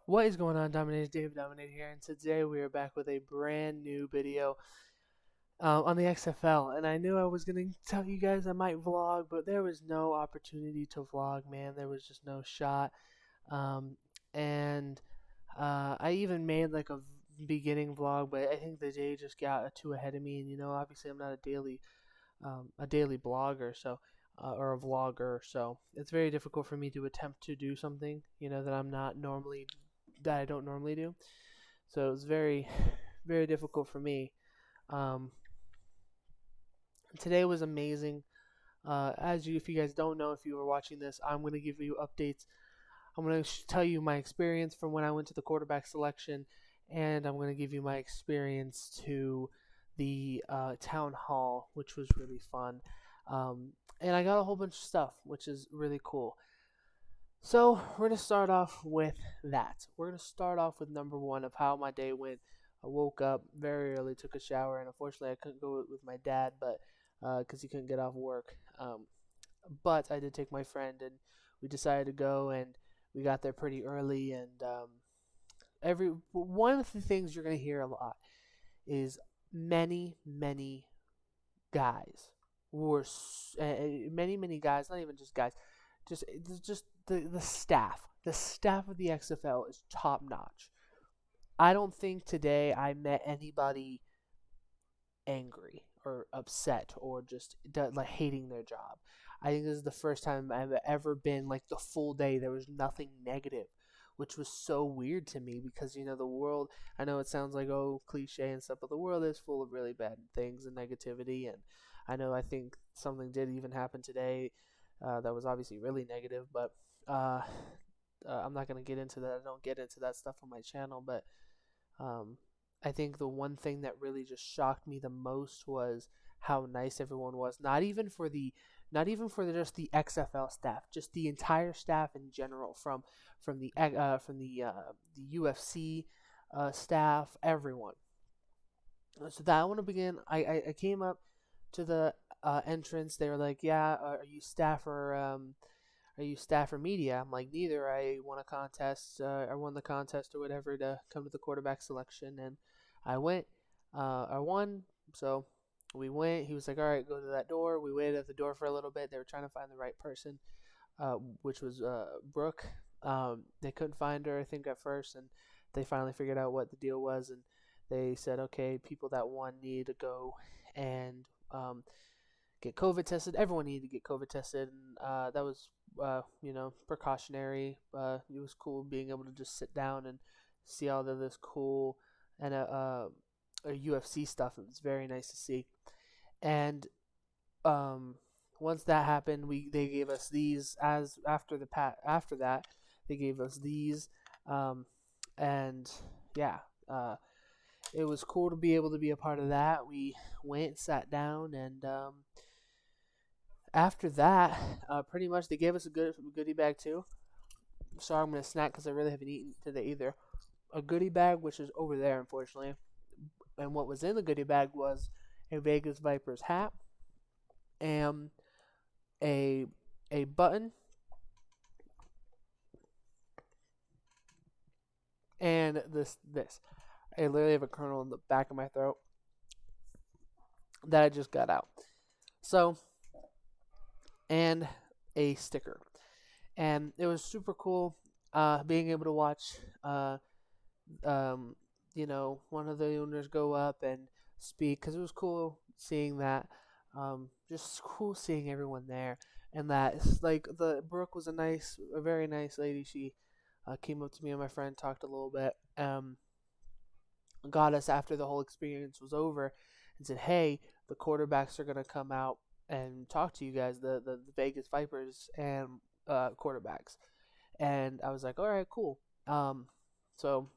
What is going on, Dominator? Dave Dominator here, and today we are back with a brand new video on the XFL. And I knew I was going to tell you guys I might vlog, but there was no opportunity to vlog, man. There was just no shot. Um, and I even made like a beginning vlog, but I think the day just got too ahead of me. And obviously I'm not a daily blogger, so or a vlogger, so it's very difficult for me to attempt to do something that I don't normally do. So it was very, very difficult for me. Um, Today was amazing. If you guys don't know, if you were watching this, I'm going to give you updates. I'm going to tell you my experience from when I went to the quarterback selection, and I'm going to give you my experience to the town hall, which was really fun. And I got a whole bunch of stuff, which is really cool. So we're going to start off with that. We're going to start off with number one of how my day went. I woke up very early, took a shower, and unfortunately I couldn't go with my dad, but because he couldn't get off work. But I did take my friend, and we decided to go, and we got there pretty early. And every one of the things you're going to hear a lot is many guys were many guys, not even just guys, just the staff. The staff of the XFL is top notch. I don't think today I met anybody angry or upset or just like hating their job. I think this is the first time I've ever been like the full day there was nothing negative, which was so weird to me because the world. I know it sounds like cliche and stuff, but the world is full of really bad things and negativity. And I think something did even happen today that was obviously really negative, but I'm not gonna get into that. I don't get into that stuff on my channel, but um, I think the one thing that really just shocked me the most was how nice everyone was. Not even for just the XFL staff, just the entire staff in general, from the UFC staff, everyone. So that I want to begin. I came up to the entrance. They were like, "Yeah, are you staff or media?" I'm like, neither. I won a contest. I won the contest or whatever to come to the quarterback selection, and I went. I won, so we went. He was like, "All right, go to that door." We waited at the door for a little bit. They were trying to find the right person, which was Brooke. They couldn't find her, I think, at first, and they finally figured out what the deal was, and they said, "Okay, people that won need to go and get COVID tested." Everyone needed to get COVID tested, and that was, precautionary. It was cool being able to just sit down and see all of this cool and UFC stuff. It was very nice to see. And um, once that happened, they gave us these as after that they gave us these, and yeah. It was cool to be able to be a part of that. We went, sat down, and after that, pretty much they gave us a good goodie bag too. Sorry, I'm gonna snack because I really haven't eaten today either. A goodie bag, which is over there, unfortunately. And what was in the goodie bag was a Vegas Vipers hat and a button and this. I literally have a kernel in the back of my throat that I just got out. So, and a sticker. And it was super cool being able to watch one of the owners go up and speak, because it was cool seeing that. Just cool seeing everyone there, and that it's like the Brooke was a very nice lady. She came up to me and my friend, talked a little bit, got us after the whole experience was over, and said, "Hey, the quarterbacks are gonna come out and talk to you guys, the Vegas Vipers and quarterbacks." And I was like, "All right, cool." So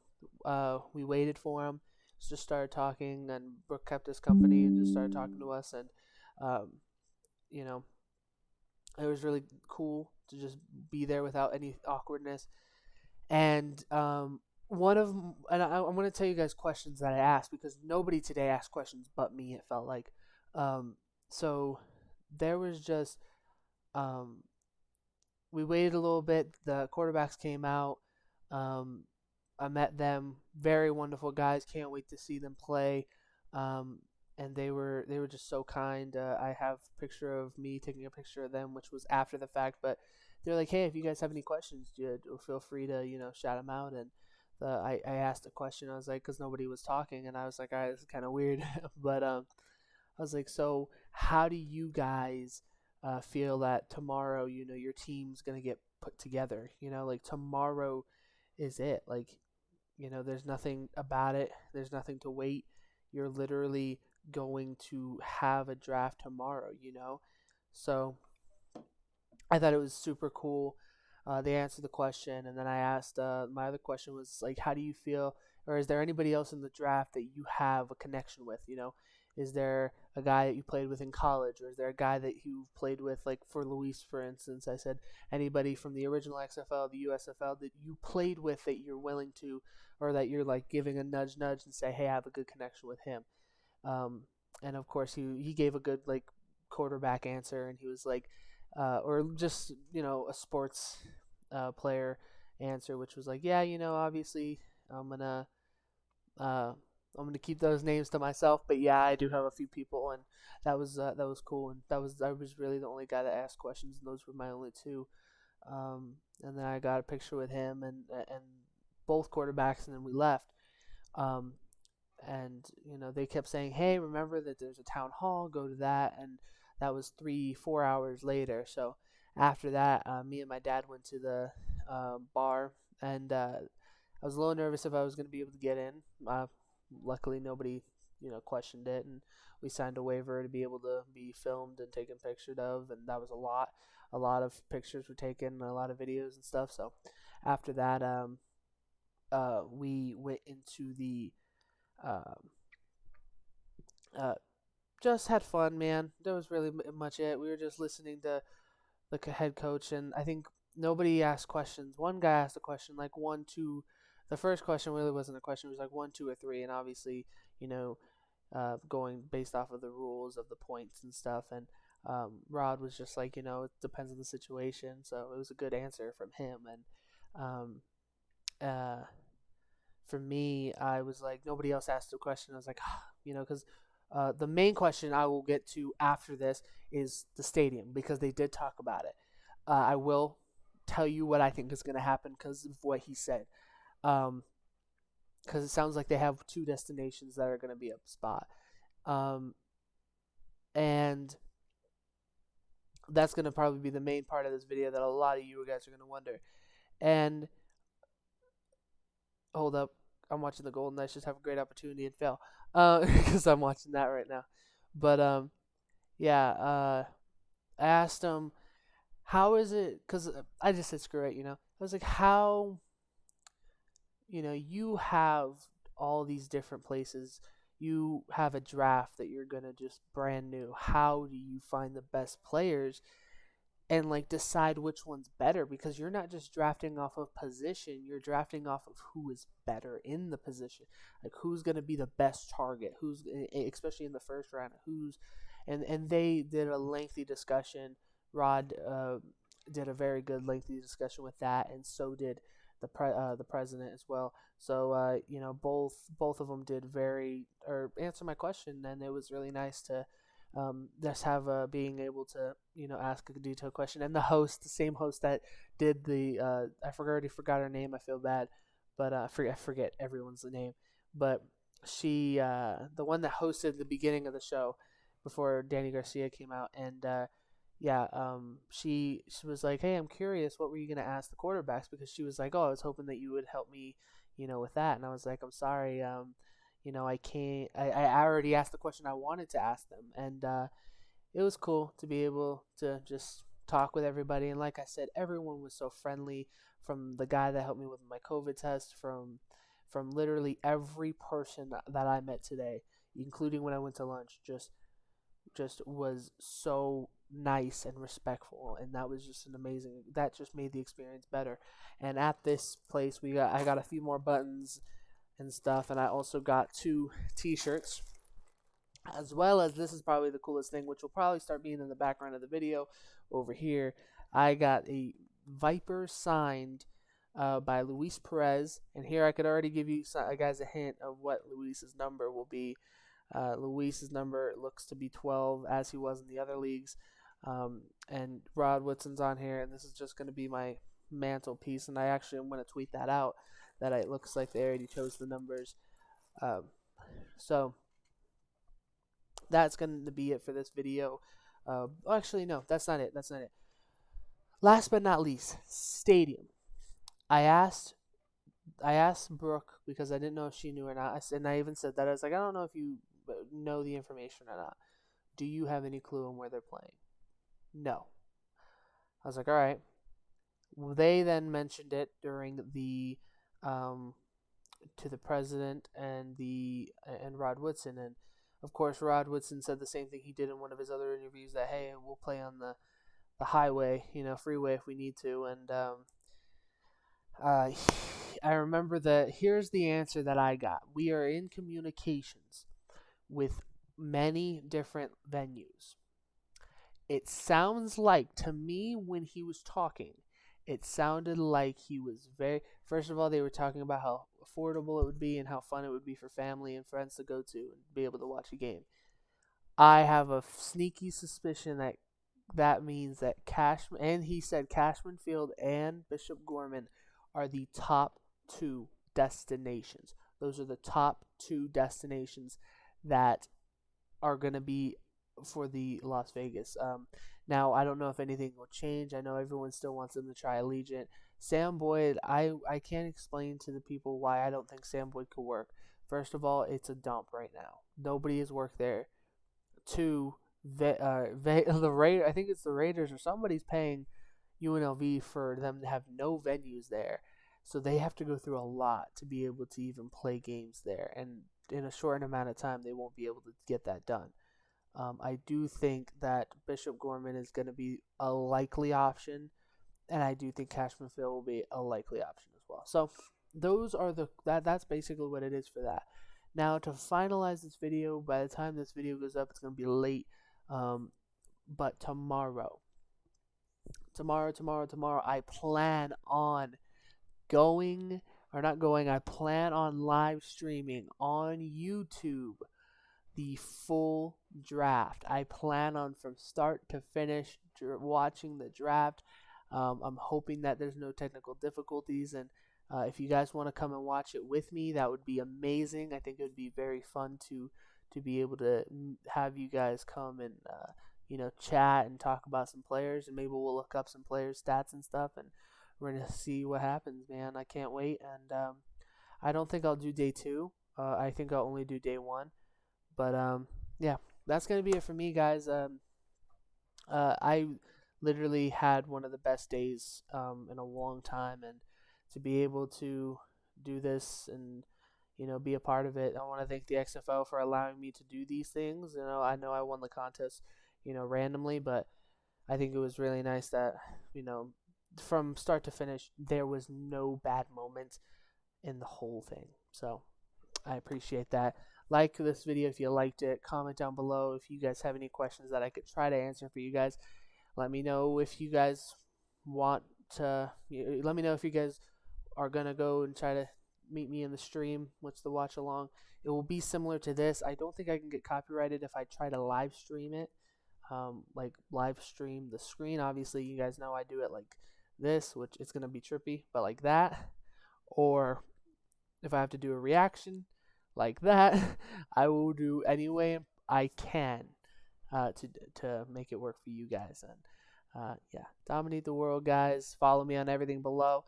we waited for him, just started talking, and Brooke kept us company and just started talking to us, and um, you know, it was really cool to just be there without any awkwardness. And I'm going to tell you guys questions that I asked, because nobody today asked questions but me, it felt like. So there was just we waited a little bit. The quarterbacks came out. Um, I met them, very wonderful guys. Can't wait to see them play. Um, and they were just so kind. I have a picture of me taking a picture of them, which was after the fact. But they're like, hey, if you guys have any questions, feel free to shout them out. And I asked a question. I was like, because nobody was talking, and I was like, all right, this is kind of weird. But I was like, so how do you guys feel that tomorrow, your team's gonna get put together? Like tomorrow is it. Like, there's nothing about it. There's nothing to wait. You're literally going to have a draft tomorrow. So I thought it was super cool. They answered the question, and then I asked. My other question was like, how do you feel, or is there anybody else in the draft that you have a connection with? Is there a guy that you played with in college, or is there a guy that you played with, like for Luis, for instance? I said anybody from the original XFL, the USFL that you played with that you're willing to, or that you're like giving a nudge, and say, hey, I have a good connection with him. Um, and of course, he gave a good like quarterback answer, and he was like, or just a sports player answer, which was like, yeah, obviously I'm gonna uh, I'm gonna keep those names to myself, but yeah, I do have a few people, and that was cool, and I was really the only guy that asked questions, and those were my only two. And then I got a picture with him and both quarterbacks, and then we left. Um, and they kept saying, hey, remember that there's a town hall, go to that. And that was 3-4 hours later. So after that, me and my dad went to the bar, and I was a little nervous if I was going to be able to get in. Luckily nobody questioned it, and we signed a waiver to be able to be filmed and taken pictures of, and that was a lot of pictures were taken and a lot of videos and stuff. So after that, we went into the um, uh, just had fun, man. That was really much it. We were just listening to the head coach, and I think nobody asked questions. One guy asked a question, like one, two. The first question really wasn't a question. It was like 1, 2, or 3, and obviously, going based off of the rules of the points and stuff. And Rod was just like, it depends on the situation. So it was a good answer from him. And uh, for me, I was like, nobody else asked a question. I was like, because the main question I will get to after this is the stadium, because they did talk about it. I will tell you what I think is going to happen because of what he said. Because it sounds like they have 2 destinations that are going to be a spot. And that's going to probably be the main part of this video that a lot of you guys are going to wonder. And hold up, I'm watching the Golden Knights just have a great opportunity and fail, because I'm watching that right now. But yeah, I asked him, how is it? Because I just said screw it, I was like, how, you have all these different places. You have a draft that you're gonna just brand new. How do you find the best players and like decide which one's better? Because you're not just drafting off of position, you're drafting off of who is better in the position, like who's going to be the best target, who's, especially in the first round, who's, and they did a lengthy discussion. Rod did a very good lengthy discussion with that, and so did the president as well. So both of them did very, or answer my question, and it was really nice to just have being able to ask a detailed question. And the host, the same host that did the I already forgot her name, I feel bad, but I forget everyone's name, but she the one that hosted the beginning of the show before Danny Garcia came out. And she was like, hey, I'm curious, what were you gonna ask the quarterbacks? Because she was like, oh, I was hoping that you would help me with that. And I was like, I'm sorry, I can't. I already asked the question I wanted to ask them, and it was cool to be able to just talk with everybody. And like I said, everyone was so friendly. From the guy that helped me with my COVID test, from literally every person that I met today, including when I went to lunch, just was so nice and respectful, and that was just an amazing. That just made the experience better. And at this place, I got a few more buttons and stuff, and I also got 2 t-shirts, as well as, this is probably the coolest thing, which will probably start being in the background of the video over here. I got a Viper signed by Luis Perez. And here I could already give you guys a hint of what Luis's number will be. Luis's number looks to be 12, as he was in the other leagues. And Rod Whitson's on here, and this is just going to be my mantelpiece. And I'm going to tweet that out, that it looks like they already chose the numbers. So that's going to be it for this video. Actually, no, that's not it. Last but not least, stadium. I asked Brooke, because I didn't know if she knew or not. And I even said that. I was like, I don't know if you know the information or not. Do you have any clue on where they're playing? No. I was like, all right. Well, they then mentioned it during the to the president and Rod Woodson, and of course Rod Woodson said the same thing he did in one of his other interviews, that hey, we'll play on the highway, freeway if we need to. And I remember that. Here's the answer that I got. We are in communications with many different venues. It sounds like, to me, when he was talking, it sounded like he was first of all, they were talking about how affordable it would be and how fun it would be for family and friends to go to and be able to watch a game. I have a sneaky suspicion that means that Cashman, and he said Cashman Field and Bishop Gorman are the top two destinations. Those are the top two destinations that are going to be for the Las Vegas. Now, I don't know if anything will change. I know everyone still wants them to try Allegiant. Sam Boyd, I can't explain to the people why I don't think Sam Boyd could work. First of all, it's a dump right now. Nobody has worked there. Two, I think it's the Raiders or somebody's paying UNLV for them to have no venues there. So they have to go through a lot to be able to even play games there. And in a short amount of time, they won't be able to get that done. I do think that Bishop Gorman is going to be a likely option, and I do think Cashman Field will be a likely option as well. So those are that's basically what it is for that. Now, to finalize this video, by the time this video goes up, it's going to be late. But tomorrow, I plan on I plan on live streaming on YouTube the full draft. I plan on, from start to finish, watching the draft. I'm hoping that there's no technical difficulties, and if you guys want to come and watch it with me, that would be amazing. I think it would be very fun to be able to have you guys come and chat and talk about some players, and maybe we'll look up some players' stats and stuff, and we're gonna see what happens, man. I can't wait. And I don't think I'll do day 2. I think I'll only do day 1. But yeah, that's gonna be it for me, guys. I literally had one of the best days in a long time, and to be able to do this and be a part of it, I want to thank the XFL for allowing me to do these things. I know I won the contest randomly, but I think it was really nice that from start to finish there was no bad moment in the whole thing. So I appreciate that. Like this video if you liked it. Comment down below if you guys have any questions that I could try to answer for you guys. Let me know if you guys want to. Let me know if you guys are gonna go and try to meet me in the stream. What's the watch along? It will be similar to this. I don't think I can get copyrighted if I try to live stream it. Like live stream the screen. Obviously, you guys know I do it like this, which it's gonna be trippy, but like that. Or if I have to do a reaction like that, I will do any I can to make it work for you guys. And yeah, dominate the world, guys. Follow me on everything below.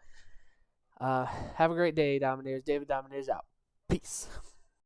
Have a great day, Dominators. David Dominators out. Peace.